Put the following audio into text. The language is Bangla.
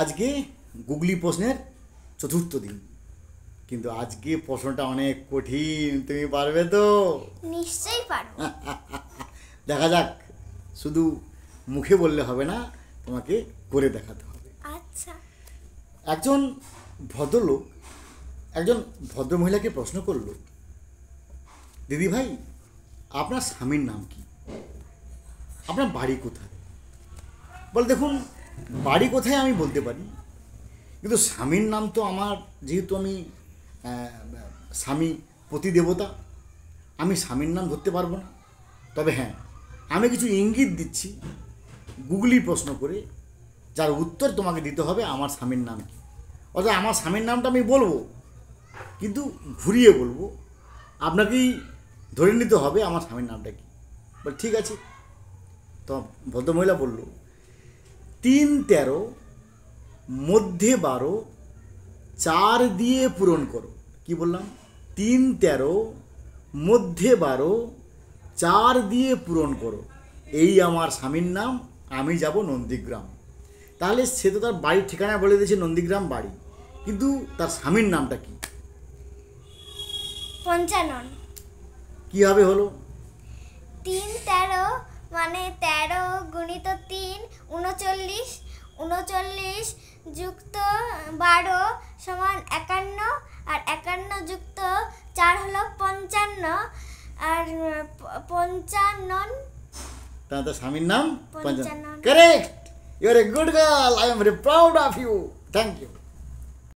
আজকে গুগলি প্রশ্নের চতুর্থ দিন, কিন্তু আজকে প্রশ্নটা অনেক কঠিন। তুমি পারবে তো? নিশ্চয়ই পারবো। দেখা যাক, শুধু মুখে বললে হবে না, তোমাকে করে দেখাতে হবে। আচ্ছা। একজন ভদ্রলোক একজন ভদ্রমহিলাকে প্রশ্ন করলো, দিদি ভাই, আপনার স্বামীর নাম কি? আপনার বাড়ি কোথায়? বলে, দেখুন, বাড়ি কোথায় আমি বলতে পারি, কিন্তু স্বামীর নাম তো আমার, যেহেতু আমি স্বামী প্রতিদেবতা, আমি স্বামীর নাম ধরতে পারবো না। তবে হ্যাঁ, আমি কিছু ইঙ্গিত দিচ্ছি গুগলি প্রশ্ন করে, যার উত্তর তোমাকে দিতে হবে আমার স্বামীর নাম কি। অর্থাৎ আমার স্বামীর নামটা আমি বলবো, কিন্তু ঘুরিয়ে বলবো, আপনাকেই ধরে নিতে হবে আমার স্বামীর নামটা কি। বল, ঠিক আছে। তো ভদ্রমহিলা বলল, 3, 13 মধ্যে 12 4 দিয়ে পূরণ করো। কি বললাম? 3, 13 মধ্যে 12 4 দিয়ে পূরণ করো। এই আমার স্বামীর নাম, আমি যাব নন্দীগ্রাম। তাহলে সে তো তার বাড়ির ঠিকানা বলে দিয়েছে, নন্দীগ্রাম বাড়ি, কিন্তু তার স্বামীর নামটা কি? পঞ্চানন। কীভাবে হলো? 3, 13 মানে 13 গুণিত 3 39, 39 যুক্ত 12 সমান 51, আর 51 যুক্ত 4 হলো 55, আর 55। তার স্বামীর নাম Panchanan. Correct. You are a good girl, I am very proud of you. Thank you.